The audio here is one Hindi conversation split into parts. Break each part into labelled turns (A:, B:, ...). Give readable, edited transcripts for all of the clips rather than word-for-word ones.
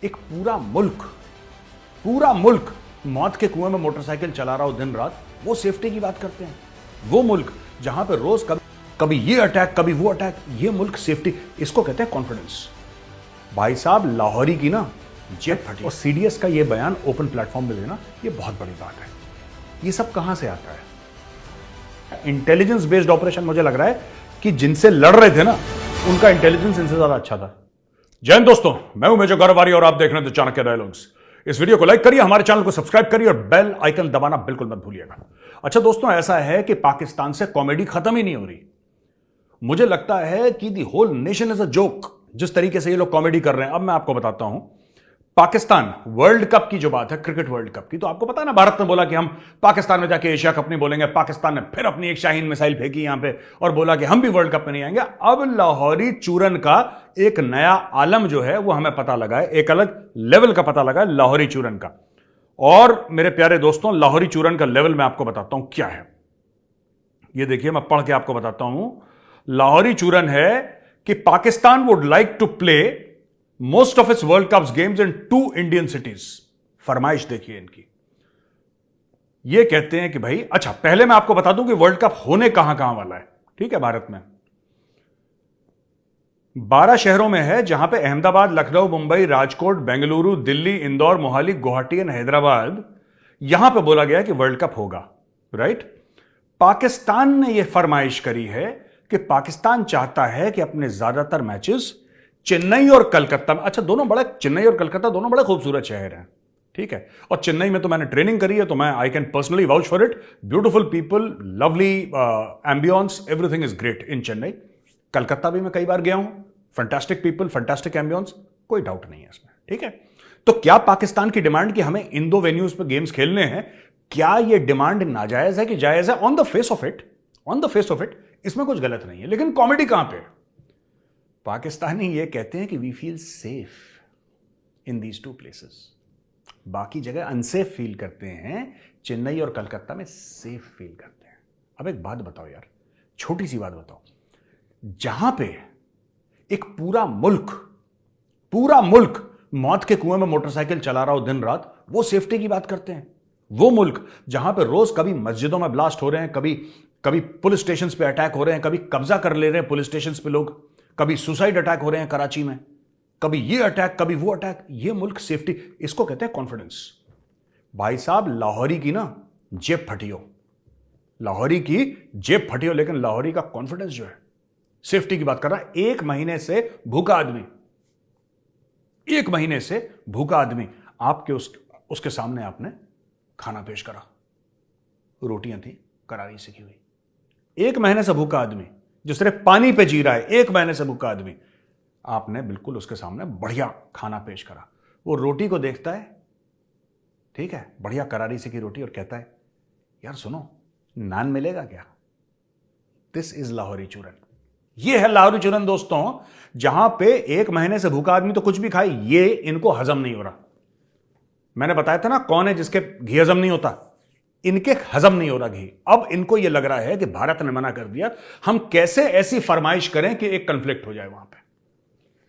A: एक पूरा मुल्क मौत के कुएं में मोटरसाइकिल चला रहा हो दिन रात, वो सेफ्टी की बात करते हैं। वो मुल्क जहां पे रोज कभी ये अटैक, कभी वो अटैक, ये मुल्क सेफ्टी, इसको कहते हैं कॉन्फिडेंस। भाई साहब, लाहौरी की ना जेट फटी और सीडीएस का ये बयान ओपन प्लेटफॉर्म में देना, ये बहुत बड़ी बात है। ये सब कहां से आता है? Intelligence based operation. मुझे लग रहा है कि जिनसे लड़ रहे थे ना, उनका इंटेलिजेंस इनसे ज्यादा अच्छा था। जय हिंद दोस्तों, मैं हूं मेजर गौरव और आप देख रहे हैं चाणक्य डायलॉग्स। इस वीडियो को लाइक करिए, हमारे चैनल को सब्सक्राइब करिए और बेल आइकन दबाना बिल्कुल मत भूलिएगा। अच्छा दोस्तों, ऐसा है कि पाकिस्तान से कॉमेडी खत्म ही नहीं हो रही। मुझे लगता है कि the whole nation is a joke. जिस तरीके से ये लोग कॉमेडी कर रहे हैं, अब मैं आपको बताता हूं। पाकिस्तान वर्ल्ड कप की जो बात है, क्रिकेट वर्ल्ड कप की, तो आपको पता है ना, भारत ने बोला कि हम पाकिस्तान में जाके एशिया कप नहीं बोलेंगे। पाकिस्तान ने फिर अपनी एक शाहीन मिसाइल फेंकी यहां पे और बोला कि हम भी वर्ल्ड कप में नहीं आएंगे। अब लाहौरी चूरन का एक नया आलम जो है वो हमें पता लगा है, एक अलग लेवल का पता लगा है लाहौरी चूरन का। और मेरे प्यारे दोस्तों, लाहौरी चूरन का लेवल मैं आपको बताता हूं क्या है। ये देखिए, मैं पढ़ के आपको बताता हूं। लाहौरी चूरन है कि Pakistan would like to play most of its world cup games in 2 Indian cities. फरमाइश देखिए इनकी। ये कहते हैं कि भाई, अच्छा पहले मैं आपको बता दूं कि वर्ल्ड कप होने कहां कहां वाला है। ठीक है, भारत में 12 शहरों में है, जहां पे अहमदाबाद, लखनऊ, मुंबई, राजकोट, बेंगलुरु, दिल्ली, इंदौर, मोहाली, गुवाहाटी एंड हैदराबाद। यहां पे बोला गया है कि वर्ल्ड कप होगा। राइट। पाकिस्तान ने यह फरमाइश करी है कि पाकिस्तान चाहता है कि अपने ज्यादातर मैचेस चेन्नई और कलकत्ता में, अच्छा दोनों बड़े, चेन्नई और कलकत्ता दोनों बड़े खूबसूरत शहर हैं। ठीक है, और चेन्नई में तो मैंने ट्रेनिंग करी है, तो मैं I can personally vouch for it. Beautiful people, lovely ambience, everything is great in Chennai. Calcutta भी मैं कई बार गया हूं, फैंटास्टिक पीपल, फैंटास्टिक एम्बियंस, कोई डाउट नहीं है इसमें। ठीक है, तो क्या पाकिस्तान की डिमांड कि हमें इन 2 वेन्यूज पे गेम्स खेलने हैं, क्या यह डिमांड नाजायज है कि जायज है? On the face of it इसमें कुछ गलत नहीं है, लेकिन कॉमेडी कहां पे? पाकिस्तानी ये कहते हैं कि we feel safe in these 2 places. बाकी जगह अनसेफ फील करते हैं, चेन्नई और कलकत्ता में सेफ फील करते हैं। अब एक बात बताओ यार, छोटी सी बात बताओ, जहां पे एक पूरा मुल्क मौत के कुएं में मोटरसाइकिल चला रहा हो दिन रात, वो सेफ्टी की बात करते हैं। वो मुल्क जहां पे रोज कभी मस्जिदों में ब्लास्ट हो रहे हैं, कभी पुलिस स्टेशन पे अटैक हो रहे हैं, कभी कब्जा कर ले रहे हैं पुलिस स्टेशन पे लोग, कभी सुसाइड अटैक हो रहे हैं कराची में, कभी ये अटैक, कभी वो अटैक, ये मुल्क सेफ्टी, इसको कहते हैं कॉन्फिडेंस। भाई साहब, लाहौरी की ना जेब फटी हो, लेकिन लाहौरी का कॉन्फिडेंस जो है, सेफ्टी की बात कर रहा है। 1 महीने से भूखा आदमी आपके उसके सामने आपने खाना पेश करा, रोटियां थी करारी सिकी हुई। 1 महीने से भूखा आदमी जो सिर्फ पानी पे जी रहा है, 1 महीने से भूखा आदमी, आपने बिल्कुल उसके सामने बढ़िया खाना पेश करा। वो रोटी को देखता है, ठीक है, बढ़िया करारी सिकी रोटी, और कहता है यार सुनो, नान मिलेगा क्या? दिस इज लाहौरी चूरन। ये है लाहौरी चूरन दोस्तों, जहां पे 1 महीने से भूखा आदमी तो कुछ भी खाए, ये इनको हजम नहीं हो रहा। मैंने बताया था ना, कौन है जिसके घी हजम नहीं होता? इनके हजम नहीं हो रहा घी। अब इनको यह लग रहा है कि भारत ने मना कर दिया, हम कैसे ऐसी फरमाइश करें कि एक कंफ्लिक्ट हो जाए वहां पे।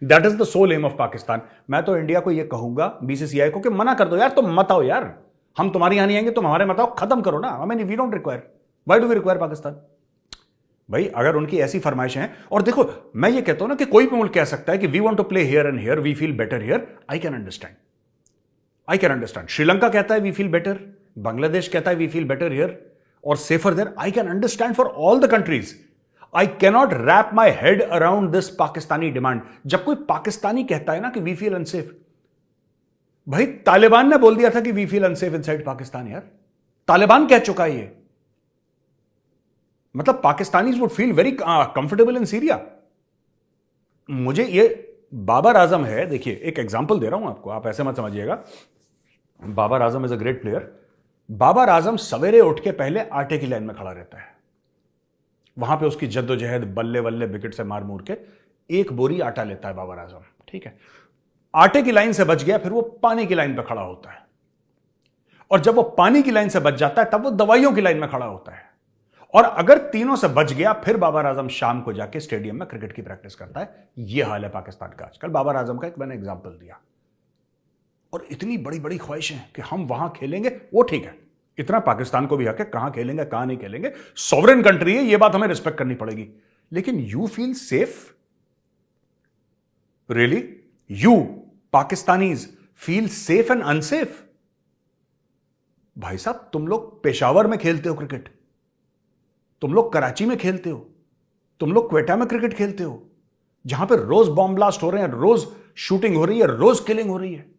A: That is the sole aim of Pakistan. मैं तो इंडिया को यह कहूंगा, बीसीसीआई को, कि मना कर दो यार, तुम मत आओ यार, हम तुम्हारी यहां नहीं आएंगे, तुम हमारे मत आओ, खत्म करो ना। I mean we don't require, why do we require Pakistan? भाई अगर उनकी ऐसी फरमाइशें हैं, और देखो मैं ये कहता हूं ना कि कोई भी मुल्क कह सकता है कि we want to play here and here, we feel better here, I can understand. Sri Lanka कहता है वी फील बेटर, बांग्लादेश कहता है वी फील बेटर हियर और safer there. I can understand for all the countries. I cannot wrap my head around this Pakistani demand. जब कोई पाकिस्तानी कहता है ना कि वी फील अनसेफ, भाई तालिबान ने बोल दिया था कि we feel unsafe inside Pakistan. यार तालिबान कह चुका है ये, मतलब Pakistanis would feel very comfortable in Syria. मुझे ये बाबर आजम है, देखिए एक एग्जांपल दे रहा हूं आपको, आप ऐसे मत समझिएगा। Babar Azam is a great player. Babar Azam सवेरे उठ के पहले आटे की लाइन में खड़ा रहता है, वहां पे उसकी जद्दोजहद, बल्ले बल्ले विकेट से मार मूर के 1 बोरी आटा लेता है बाबर आजम। ठीक है, आटे की लाइन से बच गया, फिर वो पानी की लाइन पे खड़ा होता है, और जब वो पानी की लाइन से बच जाता है तब वो दवाइयों की लाइन में खड़ा होता है, और अगर तीनों से बच गया फिर बाबर आजम शाम को जाके स्टेडियम में क्रिकेट की प्रैक्टिस करता है। यह हाल है पाकिस्तान का आजकल। बाबर आजम का एक मैंने एग्जांपल दिया। और इतनी बड़ी बड़ी ख्वाहिशें कि हम वहां खेलेंगे, वो ठीक है, इतना पाकिस्तान को भी हक है, कहां खेलेंगे कहां नहीं खेलेंगे, सॉवरेन कंट्री है, ये बात हमें रिस्पेक्ट करनी पड़ेगी। लेकिन you feel safe? Really? You Pakistanis feel safe and unsafe? भाई साहब, तुम लोग पेशावर में खेलते हो क्रिकेट, तुम लोग कराची में खेलते हो, तुम लोग क्वेटा में क्रिकेट खेलते हो, जहां पे रोज बॉम्ब ब्लास्ट हो रहे हैं, रोज शूटिंग हो रही है, रोज किलिंग हो रही है।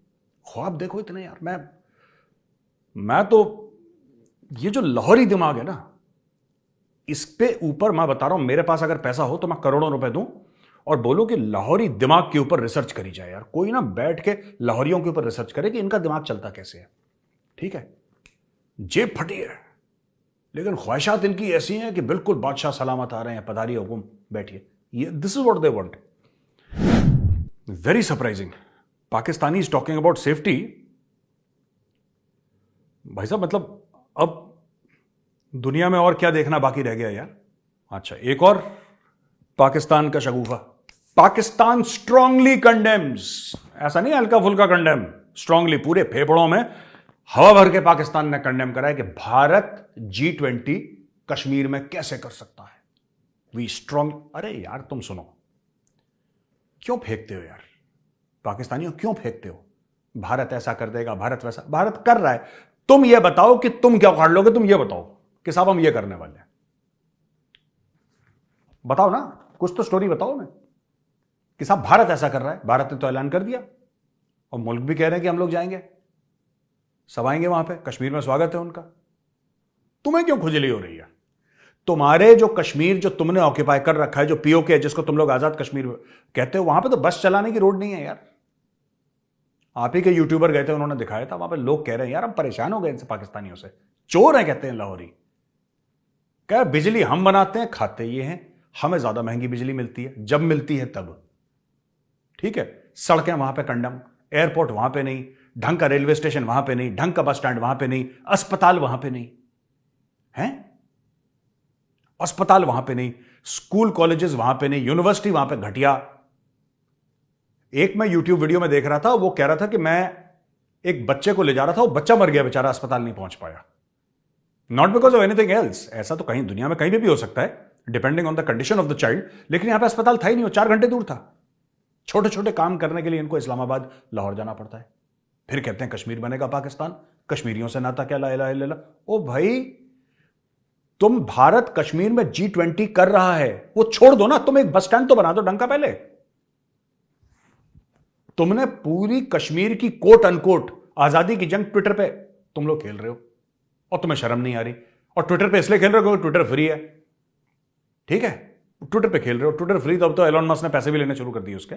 A: ख्वाब देखो इतने यार। मैं तो ये जो लाहौरी दिमाग है ना, इस पे ऊपर मैं बता रहा हूं, मेरे पास अगर पैसा हो तो मैं करोड़ों रुपए दूं और बोलो कि लाहौरी दिमाग के ऊपर रिसर्च करी जाए यार। कोई ना बैठ के लाहौरियों के ऊपर रिसर्च करे कि इनका दिमाग चलता कैसे है। ठीक है, जेब फटी है, लेकिन ख्वाहिशात इनकी ऐसी हैं कि बिल्कुल बादशाह सलामत आ रहे हैं, पधारिए हुकुम, बैठिए। ये this is what they want. Very surprising. Pakistani is talking about safety. भाई साहब, मतलब अब दुनिया में और क्या देखना बाकी रह गया यार। अच्छा, एक और पाकिस्तान का शगुफा। पाकिस्तान स्ट्रांगली कंडेम्स, ऐसा नहीं हल्का फुल्का कंडेम, स्ट्रांगली पूरे फेफड़ों में हवा भर के पाकिस्तान ने कंडेम करा है कि भारत G20 कश्मीर में कैसे कर सकता है। We strong. अरे यार तुम सुनो, क्यों फेंकते हो यार पाकिस्तानियों, क्यों फेंकते हो? भारत ऐसा कर देगा, भारत वैसा। भारत कर रहा है, तुम ये बताओ कि तुम क्या उखाड़ लोगे। तुम ये बताओ कि साहब हम ये करने वाले हैं, बताओ ना, कुछ तो स्टोरी बताओ ना कि साहब भारत ऐसा कर रहा है। भारत ने तो ऐलान कर दिया और मुल्क भी कह रहे हैं कि हम लोग जाएंगे, सब आएंगे वहां पे, कश्मीर में स्वागत है उनका। तुम्हें क्यों खुजली हो रही है? तुम्हारे जो कश्मीर जो तुमने ऑक्यूपाई कर रखा है, जो पीओके है, जिसको तुम लोग आजाद कश्मीर कहते हो, वहां पे तो बस चलाने की रोड नहीं है यार। आप ही के यूट्यूबर गए थे, उन्होंने दिखाया था, वहां पे लोग कह रहे हैं यार हम परेशान हो गए इनसे, पाकिस्तानियों से, चोर हैं कहते हैं लाहौरी। कह बिजली हम बनाते हैं, खाते ये हैं, हमें ज्यादा महंगी बिजली मिलती है, जब मिलती है तब। ठीक है, सड़कें वहां पे कंडम, एयरपोर्ट वहां पे नहीं, ढंग का रेलवे स्टेशन वहां पे नहीं, ढंग का बस स्टैंड वहां पे नहीं, अस्पताल वहां पे नहीं है, अस्पताल वहां पे नहीं, स्कूल कॉलेजेस वहां पे नहीं, यूनिवर्सिटी वहां पे घटिया। एक मैं यूट्यूब वीडियो में देख रहा था, वो कह रहा था कि मैं एक बच्चे को ले जा रहा था, वो बच्चा मर गया बेचारा, अस्पताल नहीं पहुंच पाया। Not because of anything else, ऐसा तो कहीं दुनिया में कहीं भी हो सकता है, depending on the condition of the child, लेकिन यहां पे अस्पताल था ही नहीं, वो 4 घंटे दूर था। छोटे छोटे काम करने के लिए इनको इस्लामाबाद, लाहौर जाना पड़ता है। फिर कहते हैं कश्मीर बनेगा पाकिस्तान, कश्मीरियों से नाता क्या, ला इलाहा इल्लल्लाह। ओ भाई, तुम भारत कश्मीर में G20 कर रहा है, वो छोड़ दो ना, तुम एक बस स्टैंड तो बना दो ढंग का पहले। तुमने पूरी कश्मीर की कोट अनकोट आजादी की जंग ट्विटर पे तुम लोग खेल रहे हो और तुम्हें शर्म नहीं आ रही। और ट्विटर पे इसलिए खेल रहे हो क्योंकि ट्विटर फ्री है। ठीक है, ट्विटर पे खेल रहे हो, ट्विटर फ्री, तो अब तो एलोन मस्क ने पैसे भी लेने शुरू कर दिए उसके।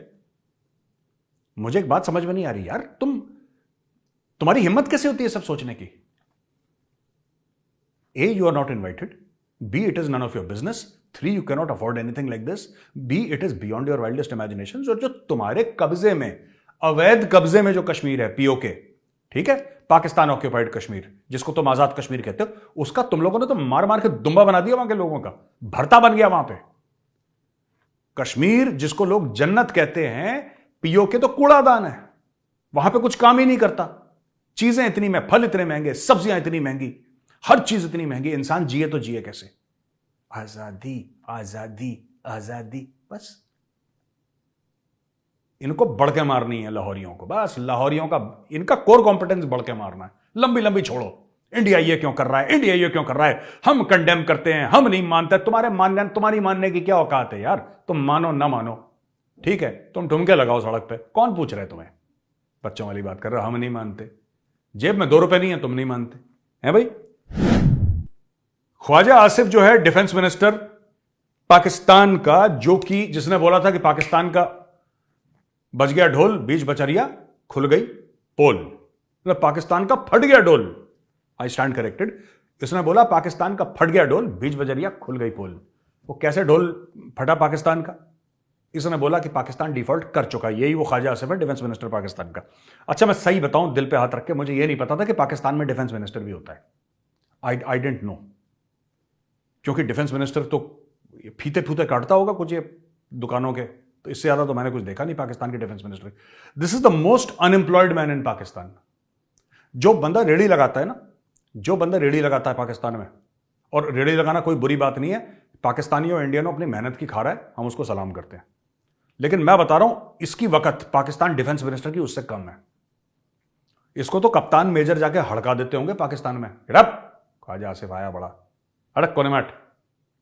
A: मुझे एक बात समझ में नहीं आ रही यार, तुम्हारी हिम्मत कैसे होती है सब सोचने की? A, you are not invited. B, it is none of your business. 3, you cannot afford anything like this. B, it is beyond your wildest imaginations. और जो तुम्हारे कब्जे में, अवैध कब्जे में जो कश्मीर है, पीओके, ठीक है, पाकिस्तान ऑक्यूपाइड कश्मीर, जिसको तुम आजाद कश्मीर कहते हो, उसका तुम लोगों ने तो मार मार के दुम्बा बना दिया, वहां के लोगों का भरता बन गया वहां पे। कश्मीर जिसको लोग जन्नत कहते हैं, पीओके तो कूड़ादान है, वहां पे कुछ काम ही नहीं करता। चीजें इतनी महंगी, फल इतने महंगे, सब्जियां इतनी महंगी, हर चीज इतनी महंगी, इंसान जिए तो जिए कैसे? आजादी आजादी आजादी, बस इनको बढ़के मारनी है लाहौरियों को, बस लाहौरियों का इनका कोर कॉम्पिटेंस बढ़के मारना है। लंबी लंबी छोड़ो, इंडिया ये क्यों कर रहा है, इंडिया ये क्यों कर रहा है, हम कंडेम करते हैं, हम नहीं मानते। तुम्हारी मानने की क्या औकात है यार? तुम मानो ना मानो, ठीक है, तुम ठुमके लगाओ सड़क पे, कौन पूछ रहे तुम्हें? बच्चों वाली बात कर रहे हो, हम नहीं मानते, जेब में 2 रुपए नहीं है, तुम नहीं मानते हैं भाई। ख्वाजा आसिफ जो है डिफेंस मिनिस्टर पाकिस्तान का, जो कि जिसने बोला था कि पाकिस्तान का बज गया ढोल, बीच बचरिया खुल गई पोल, मतलब पाकिस्तान का फट गया ढोल। I stand corrected. इसने बोला पाकिस्तान का फट गया ढोल, बीच बजरिया खुल गई पोल। वो कैसे ढोल फटा पाकिस्तान का? इसने बोला कि पाकिस्तान डिफॉल्ट कर चुका है। यही वो ख्वाजा आसिफ है, डिफेंस मिनिस्टर पाकिस्तान का। अच्छा, मैं सही बताऊं, दिल पे हाथ रख के, मुझे यह नहीं पता था कि पाकिस्तान में डिफेंस मिनिस्टर भी होता है। आई डेंट नो, क्योंकि डिफेंस मिनिस्टर तो फीते फूते काटता होगा कुछ ये दुकानों के, तो इससे ज्यादा तो मैंने कुछ देखा नहीं पाकिस्तान के defence minister. This is the most unemployed man in Pakistan. जो बंदा रेडी लगाता है ना, जो बंदा रेडी लगाता है पाकिस्तान में, और रेडी लगाना कोई बुरी बात नहीं है, पाकिस्तानियों इंडियनों अपनी मेहनत की खा रहा है, हम उसको सलाम करते हैं। लेकिन मैं बता रहा हूं, इसकी वक्त पाकिस्तान डिफेंस मिनिस्टर की उससे कम है। इसको तो कप्तान मेजर जाके हड़का देते होंगे पाकिस्तान में। ख्वाजा आसिफ आया बड़ा, अड़क कोनेमैट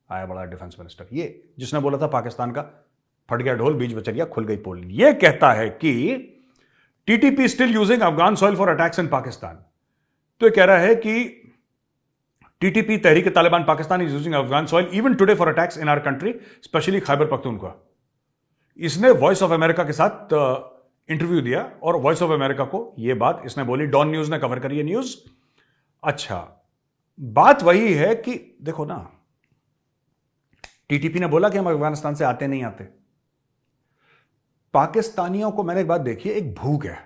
A: आया बड़ा डिफेंस मिनिस्टर। ये जिसने बोला था पाकिस्तान का फट गया ढोल, बीच बच गया, खुल गई पोल। ये कहता है कि TTP still using Afghan soil for attacks in Pakistan. तो ये कह रहा है कि TTP Tehreek Taliban Pakistan is using Afghan soil even today for attacks in our country, specially Khyber Pakhtunkhwa. इसने वॉइस ऑफ अमेरिका के साथ इंटरव्यू दिया और वॉइस ऑफ अमेरिका को यह बात इसने बोली, डॉन न्यूज ने कवर करी है न्यूज। अच्छा, बात वही है कि देखो ना, टीटीपी ने बोला कि हम अफगानिस्तान से आते नहीं आते। पाकिस्तानियों को मैंने एक बात देखी है, एक भूख है,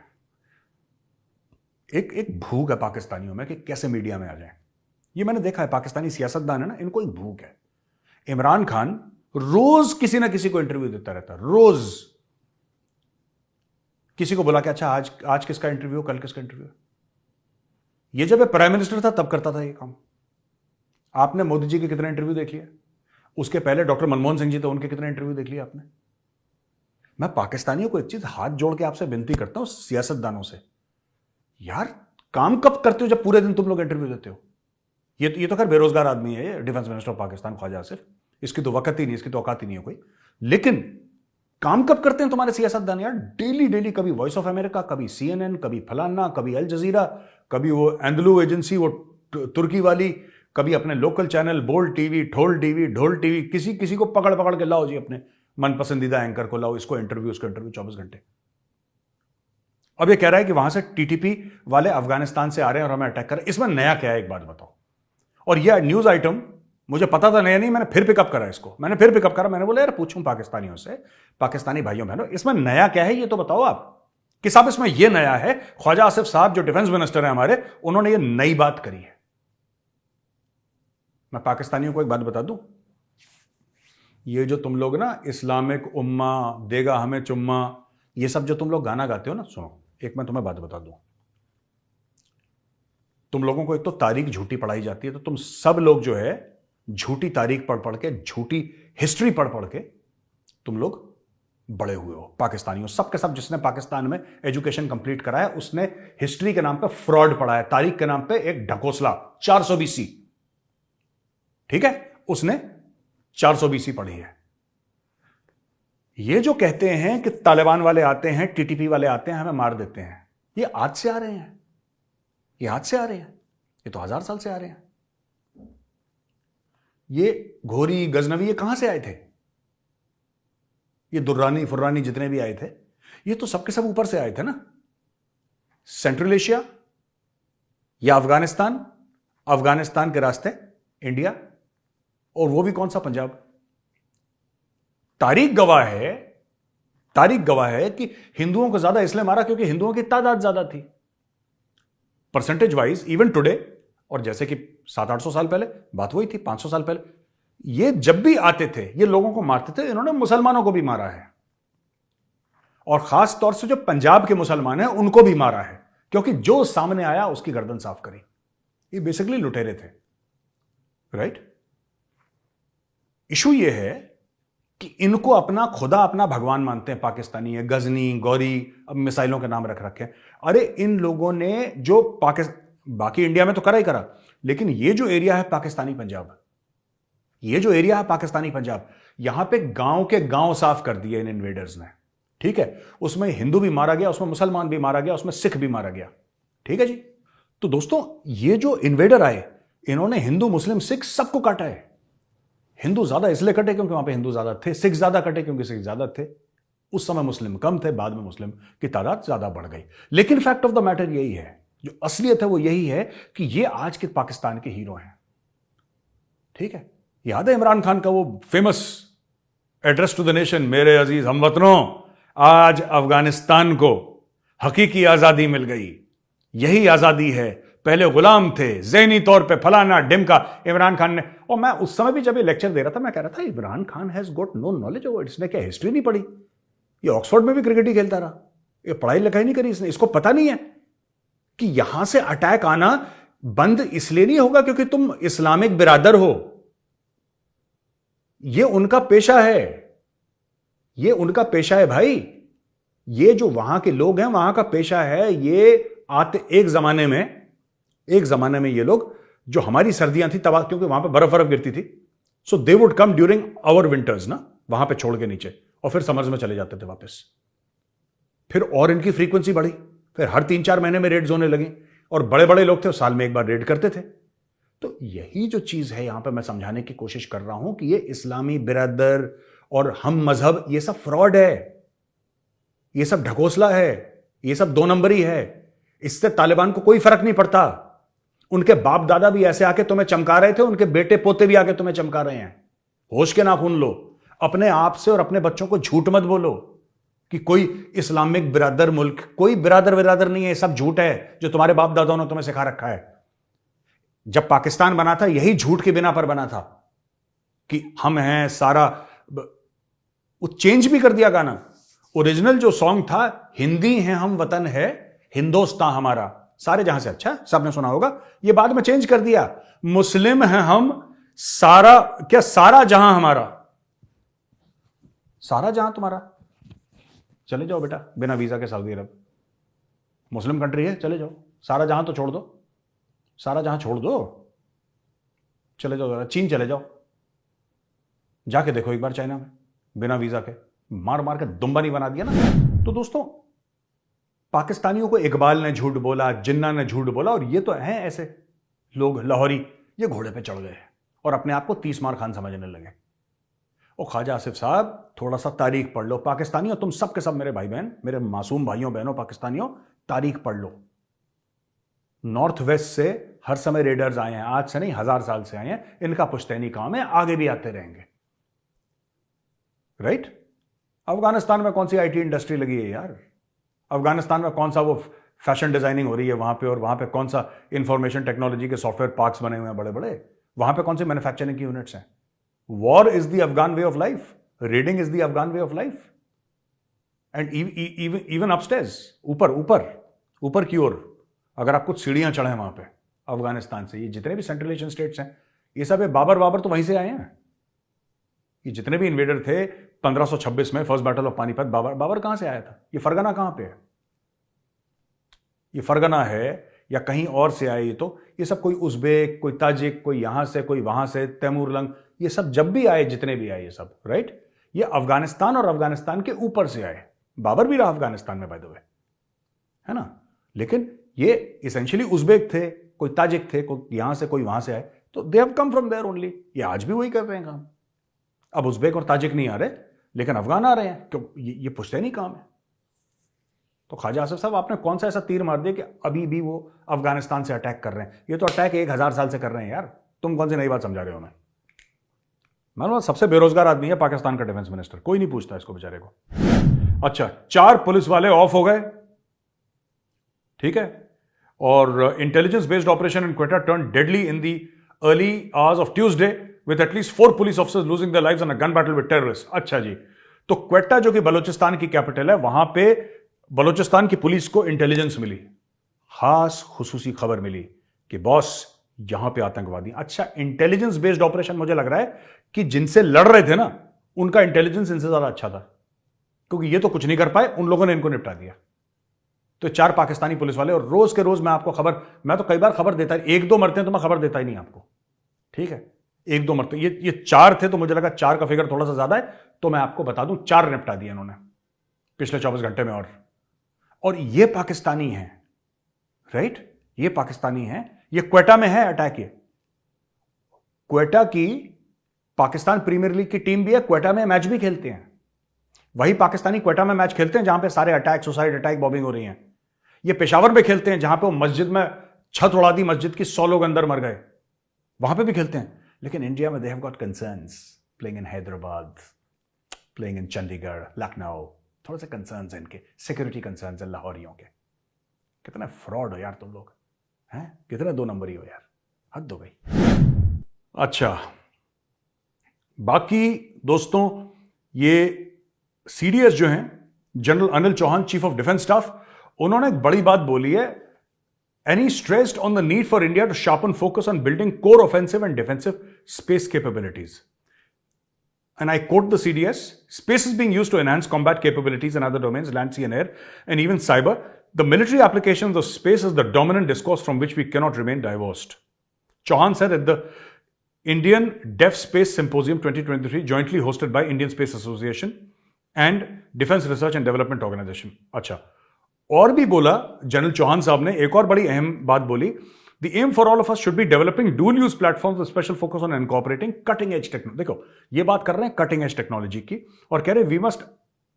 A: एक भूख है पाकिस्तानियों में कि कैसे मीडिया में आ जाए। ये मैंने देखा है, पाकिस्तानी सियासतदान है ना, इनको एक भूख है। इमरान खान रोज किसी ना किसी को इंटरव्यू देता रहता है, रोज किसी को बोला कि अच्छा आज किसका इंटरव्यू, कल किसका इंटरव्यू। ये जब प्राइम मिनिस्टर था तब करता था ये काम। आपने मोदी जी के कितने इंटरव्यू देख लिया, उसके पहले डॉक्टर मनमोहन सिंह जी थे, उनके कितने इंटरव्यू देख लिया आपने। मैं पाकिस्तानियों को एक चीज हाथ जोड़ के आपसे विनती करता हूं, सियासतदानों से, यार काम कब करते हो जब पूरे दिन तुम लोग इंटरव्यू देते हो। ये तो खैर बेरोजगार आदमी है ये defence minister of Pakistan Khawaja Asif, इसकी तो वक्त ही नहीं, इसकी तो औकात ही नहीं है कोई। लेकिन काम कब करते हैं तुम्हारे सियासतदान यार, डेली डेली, कभी वॉइस ऑफ अमेरिका, कभी CNN, कभी फलाना, कभी अल जजीरा, कभी वो एंदलू एजेंसी वो तुर्की वाली, कभी अपने लोकल चैनल बोल्ड टीवी, ढोल टीवी, किसी को पकड़ पकड़ के लाओ जी, अपने मन पसंदीदा एंकर को लाओ, इसको इंटरव्यू 24 घंटे। अब ये कह रहा है कि वहां से टीटीपी वाले अफगानिस्तान से आ रहे हैं और हमें अटैक कर रहे हैं। इसमें नया क्या है एक बात बताओ। और यह न्यूज आइटम मुझे पता था नया नहीं, मैंने फिर पिकअप करा इसको, मैंने बोला यार पूछूं पाकिस्तानियों से, पाकिस्तानी भाइयों बहनों, इसमें नया क्या है ये तो बताओ आप कि साहब इसमें यह नया है। ख्वाजा आसिफ साहब जो डिफेंस मिनिस्टर है हमारे, उन्होंने ये नई बात करी है। मैं पाकिस्तानियों को एक बात बता दूं, ये जो तुम लोग ना इस्लामिक उम्मा देगा हमें चुम्मा, ये सब जो तुम लोग गाना गाते हो ना, सुनो एक मैं तुम्हें बात बता दूं। तुम लोगों को एक तो तारीख झूठी पढ़ाई जाती है, तो तुम सब लोग जो है झूठी तारीख पढ़ के, झूठी हिस्ट्री पढ़ के तुम लोग बड़े हुए हो। पाकिस्तानियों सब के सब, जिसने पाकिस्तान में एजुकेशन कंप्लीट करा है उसने हिस्ट्री के नाम पे फ्रॉड पढ़ा है, तारीख के नाम पे एक ढकोसला 400 BC, ठीक है, उसने 400 BC पढ़ी है। ये जो कहते हैं कि तालिबान वाले आते हैं, टीटीपी वाले आते हैं, हमें मार देते हैं, ये आज से आ रहे हैं, ये आज से आ रहे हैं, ये तो 1000 साल से आ रहे हैं। ये घोरी गजनवी ये कहां से आए थे, ये दुर्रानी फुर्रानी जितने भी आए थे, ये तो सबके सब ऊपर से आए थे ना, सेंट्रल एशिया या अफगानिस्तान, अफगानिस्तान के रास्ते इंडिया, और वो भी कौन सा, पंजाब। तारीख गवाह है कि हिंदुओं को ज्यादा इसलिए मारा क्योंकि हिंदुओं की तादाद ज्यादा थी परसेंटेज वाइज, इवन टुडे। और जैसे कि 700-800 साल पहले बात वही थी, 500 साल पहले, ये जब भी आते थे ये लोगों को मारते थे, इन्होंने मुसलमानों को भी मारा है, और खास तौर से जो पंजाब के मुसलमान हैं उनको भी मारा है, क्योंकि जो सामने आया उसकी गर्दन साफ करी। ये बेसिकली लुटेरे थे, राइट। इशू ये है कि इनको अपना खुदा, अपना भगवान मानते हैं पाकिस्तानी है, गजनी गौरी, अब मिसाइलों के नाम रख रखे हैं। अरे इन लोगों ने जो बाकी इंडिया में तो करा ही करा, लेकिन ये जो एरिया है पाकिस्तानी पंजाब, ये जो एरिया है पाकिस्तानी पंजाब, यहां पे गांव के गांव साफ कर दिए इन इन्वेडर्स ने, ठीक है। उसमें हिंदू भी मारा गया, उसमें मुसलमान भी मारा गया, उसमें सिख भी मारा गया, ठीक है जी। तो दोस्तों ये जो इन्वेडर आए, इन्होंने हिंदू मुस्लिम सिख सबको काटा है। हिंदू ज्यादा इसलिए कटे क्योंकि वहां पे हिंदू ज्यादा थे, सिख ज्यादा कटे क्योंकि सिख ज्यादा थे। उस समय मुस्लिम कम थे, बाद में मुस्लिम की तादाद ज्यादा बढ़ गई। लेकिन फैक्ट ऑफ द मैटर यही है, जो असलियत है वो यही है कि ये आज के पाकिस्तान के हीरो हैं, ठीक है। याद है इमरान खान का वो famous address to the nation, मेरे अजीज हमवतनों, आज अफगानिस्तान को हकीकी आजादी मिल गई, यही आजादी है, पहले गुलाम थे, ज़हनी तौर पे फलाना डिमका। इमरान खान ने, और मैं उस समय भी जब ये लेक्चर दे रहा था, मैं कह रहा था Imran Khan has got no knowledge over, इसने क्या हिस्ट्री नहीं पढ़ी, ये ऑक्सफोर्ड में भी क्रिकेट ही खेलता रहा, ये पढ़ाई लिखाई नहीं करी इसने। इसको पता नहीं है कि यहां से अटैक आना बंद इसलिए नहीं होगा क्योंकि तुम इस्लामिक बिरादर हो। ये उनका पेशा है, ये उनका पेशा है भाई। ये जो वहां के लोग हैं वहां का पेशा है। ये आते एक जमाने में ये लोग, जो हमारी सर्दियां थी तब, क्योंकि वहां पे बर्फ गिरती थी, so they would come during our winters ना, वहां पे छोड़ के नीचे, और फिर समर्स में चले जाते थे वापस। फिर और इनकी फ्रीक्वेंसी बढ़ी, फिर हर 3-4 महीने में रेड्स होने लगी, और बड़े बड़े लोग थे साल में एक बार रेड करते थे। तो यही जो चीज है यहां पे मैं समझाने की कोशिश कर रहा हूं कि ये इस्लामी बिरादर और हम मजहब, ये सब फ्रॉड है, ये सब ढकोसला है, ये सब 2 नंबरी है। इससे तालिबान को कोई फर्क नहीं पड़ता। उनके बाप दादा भी ऐसे आके तुम्हें चमका रहे थे, उनके बेटे पोते भी आके तुम्हें चमका रहे हैं। होश के नाखून लो, अपने आप से और अपने बच्चों को झूठ मत बोलो कि कोई इस्लामिक बिरादर मुल्क, कोई बिरादर नहीं है। सब झूठ है जो तुम्हारे बाप दादाओं ने तुम्हें सिखा रखा है। जब पाकिस्तान बना था यही झूठ के बिना पर बना था कि हम हैं सारा। वो चेंज भी कर दिया गाना। ओरिजिनल जो सॉन्ग था, हिंदी है हम वतन है हिंदुस्तान हमारा, सारे जहां से अच्छा, सबने सुना होगा। ये बाद में चेंज कर दिया, मुस्लिम हैं हम सारा, क्या सारा जहां हमारा, सारा जहां तुम्हारा। चले जाओ बेटा बिना वीजा के सऊदी अरब, मुस्लिम कंट्री है, चले जाओ। सारा जहां तो छोड़ दो, सारा जहां छोड़ दो, चले जाओ, चीन चले जाओ, जाके देखो एक बार चाइना में बिना वीजा के, मार मार के दुम्बा नहीं बना दिया ना। तो दोस्तों, पाकिस्तानियों को इकबाल ने झूठ बोला, जिन्ना ने झूठ बोला, और ये तो हैं ऐसे लोग लाहौरी, ये घोड़े पे चढ़ गए और अपने आप को 30 मार खान समझने लगे। और ख्वाजा आसिफ साहब, थोड़ा सा तारीख पढ़ लो पाकिस्तानियों, तुम सब के सब मेरे भाई बहन, मेरे मासूम भाइयों बहनों पाकिस्तानियों, तारीख पढ़ लो। नॉर्थ वेस्ट से हर समय रेडर्स आए हैं, आज से नहीं 1000 साल से आए हैं। इनका पुश्तैनी काम है, आगे भी आते रहेंगे। राइट? अफगानिस्तान में कौन सी आईटी इंडस्ट्री लगी है यार? अफगानिस्तान में कौन सा वो फैशन डिजाइनिंग हो रही है वहां पे, और वहां पे कौन सा इंफॉर्मेशन टेक्नोलॉजी के सॉफ्टवेयर पार्क्स बने हुए हैं बड़े बड़े? वहां पे कौन सी मैन्युफैक्चरिंग की यूनिट्स हैं? War is the Afghan way of life, raiding is the Afghan way of life. And even upstairs, ऊपर ऊपर ऊपर की ओर, अगर आप कुछ सीढ़ियां चढ़े वहां पे अफगानिस्तान से, ये जितने भी सेंट्रल एशियन स्टेट्स हैं, ये सब बाबर तो वहीं से आए हैं। ये जितने भी इन्वेडर थे 1526 में first battle of Panipat, Babar कहां से आया था? ये फरगना कहां पे है? ये फरगना है या कहीं और से आए? ये सब कोई उज़्बेक, कोई ताजिक, कोई यहां से, कोई वहां से, तैमूरलंग, ये सब जब भी आए, जितने भी आए ये सब, राइट, ये अफगानिस्तान और अफगानिस्तान के ऊपर से आए। बाबर भी रहा अफगानिस्तान में बाय द वे, है ना? लेकिन ये इसेंशियली उज़्बेक थे, कोई ताजिक थे, कोई यहां से, कोई वहां से आए, तो they have come from there only. ये आज भी वही कर रहे हैं काम। अब उज़्बेक और ताजिक नहीं आ रहे, लेकिन अफगान आ रहे हैं, क्यों? ये पुश्तैनी काम है। तो ख्वाजा आसिफ साहब, आपने कौन सा ऐसा तीर मार दिया कि अभी भी वो अफगानिस्तान से अटैक कर रहे हैं? ये तो अटैक 1000 साल से कर रहे हैं यार। तुम कौन सी नई बात समझा रहे हो? मैं सबसे बेरोजगार आदमी है पाकिस्तान का डिफेंस मिनिस्टर, कोई नहीं पूछता इसको बेचारे को। अच्छा, 4 पुलिस वाले ऑफ हो गए, ठीक है, और intelligence based operation in Quetta turn deadly in the early hours of Tuesday with at least 4 police officers losing their lives in a gun battle with terrorist. अच्छा जी, तो क्वेटा जो कि बलूचिस्तान की कैपिटल है, वहां पे बलूचिस्तान की पुलिस को इंटेलिजेंस मिली, खास खुसूसी खबर मिली कि बॉस यहां पे आतंकवादी। अच्छा, इंटेलिजेंस बेस्ड ऑपरेशन, मुझे लग रहा है कि जिनसे लड़ रहे थे ना, उनका इंटेलिजेंस इनसे ज्यादा अच्छा था, क्योंकि ये तो कुछ नहीं कर पाए, उन लोगों ने इनको निपटा दिया। तो 4 पाकिस्तानी पुलिस वाले, और रोज के रोज मैं आपको खबर, मैं तो कई बार खबर देता, 1-2 मरते हैं तो मैं खबर देता ही नहीं आपको, ठीक है? 1-2 मरते, ये 4 थे, तो मुझे लगा 4 का फिगर थोड़ा सा ज्यादा है, तो मैं आपको बता दूं 4 निपटा दिया इन्होंने पिछले 24 घंटे में। और ये पाकिस्तानी है, राइट? ये पाकिस्तानी है, ये क्वेटा में है अटैक। ये क्वेटा की पाकिस्तान प्रीमियर लीग की टीम भी है, क्वेटा में मैच भी खेलते हैं। वही पाकिस्तानी क्वेटा में मैच खेलते हैं जहां पे सारे अटैक, सुसाइड अटैक, बॉम्बिंग हो रही है। ये पेशावर में खेलते हैं जहां पे वो मस्जिद में छत उड़ा दी, मस्जिद की 100 लोग अंदर मर गए, वहां पे भी खेलते हैं। लेकिन इंडिया में they have got concerns playing in Hyderabad, playing in Chandigarh, Lucknow, थोड़े से कंसर्न्स हैं इनके, सिक्योरिटी कंसर्न्स हैं लाहौरियों के। कितना फ्रॉड हो यार तुम लोग, हैं? कितने 2 नंबरी हो यार, हद हो गई। अच्छा, बाकी दोस्तों, ये सीडीएस जो हैं, general Anil Chauhan, chief of defence staff, उन्होंने एक बड़ी बात बोली है. And he stressed on the need for India to sharpen focus on building core offensive and defensive space capabilities. And I quote the CDS, space is being used to enhance combat capabilities in other domains, land, sea and air, and even cyber. The military applications of space is the dominant discourse from which we cannot remain divorced. Chauhan said at the Indian Def Space Symposium 2023, jointly hosted by Indian Space Association and Defense Research and Development Organization. अच्छा, और भी बोला जनरल चौहान साहब ने, एक और बड़ी अहम बात बोली, the aim for all of us should be developing dual use platforms with special focus on incorporating cutting edge technology. देखो ये बात कर रहे हैं कटिंग एज टेक्नोलॉजी की, और कह रहे हैं we must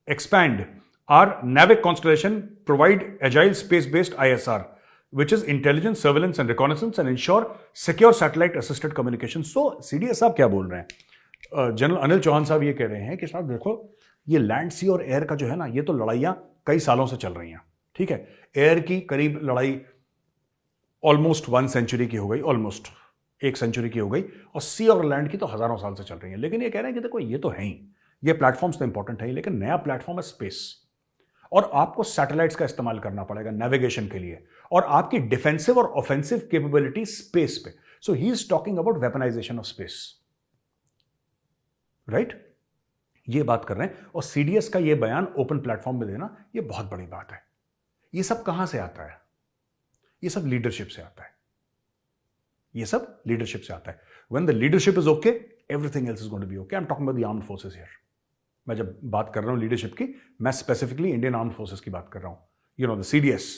A: expand our NavIC constellation, provide agile space based ISR which is intelligence, surveillance and reconnaissance and ensure secure satellite assisted communication. So CDS साहब क्या बोल रहे हैं? जनरल अनिल चौहान साहब ये कह रहे हैं कि साहब देखो ये लैंड, सी और एयर का जो है ना, ये तो लड़ाइयां कई सालों से चल रही हैं. ठीक है, एयर की करीब लड़ाई ऑलमोस्ट 1 सेंचुरी की हो गई, ऑलमोस्ट 1 सेंचुरी की हो गई, और सी और लैंड की तो हजारों साल से चल रही है. लेकिन ये कह रहे हैं कि देखो ये तो है ही, ये प्लेटफॉर्म्स तो इंपॉर्टेंट है ही, लेकिन नया प्लेटफॉर्म है स्पेस, और आपको सैटेलाइट्स का इस्तेमाल करना पड़ेगा नेविगेशन के लिए, और आपकी डिफेंसिव और ऑफेंसिव कैपेबिलिटी स्पेस पे. So he is talking about weaponization of space, right? ये बात कर रहे हैं. और सीडीएस का ये बयान ओपन प्लेटफॉर्म में देना, ये बहुत बड़ी बात है. ये सब कहां से आता है? ये सब लीडरशिप से आता है. ये सब लीडरशिप से आता है. When the leadership is okay, everything else is going to be okay. I am talking about the armed forces here. मैं जब बात कर रहा हूं लीडरशिप की, मैं स्पेसिफिकली इंडियन आर्म्ड फोर्सेस की बात कर रहा हूं. You know the CDS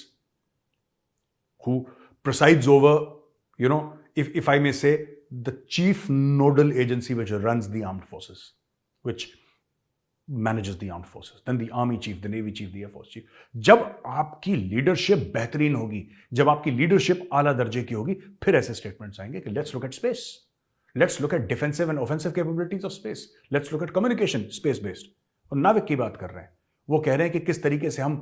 A: who presides over, you know, if I may say, the chief nodal agency which runs the armed forces, which manages the armed forces, then the army chief, the navy chief, the air force chief. जब आपकी लीडरशिप बेहतरीन होगी, जब आपकी लीडरशिप आला दर्जे की होगी, फिर ऐसे स्टेटमेंट्स आएंगे कि let's look at space, let's look at defensive and offensive capabilities of space, let's look at communication space based. और नाविक की बात कर रहे हैं, वो कह रहे हैं कि किस तरीके से हम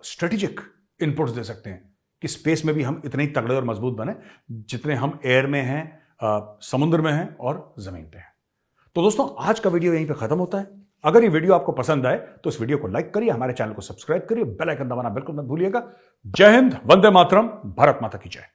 A: स्ट्रेटेजिक इनपुट्स दे सकते हैं कि स्पेस में भी हम इतने ही तगड़े और मजबूत बने जितने हम एयर में हैं, समुद्र में हैं और जमीन पे हैं. तो दोस्तों आज का वीडियो यहीं पे खत्म होता है. अगर ये वीडियो आपको पसंद आए तो इस वीडियो को लाइक करिए, हमारे चैनल को सब्सक्राइब करिए, बेल आइकन दबाना बिल्कुल मत भूलिएगा. जय हिंद, वंदे मातरम, भारत माता की जय.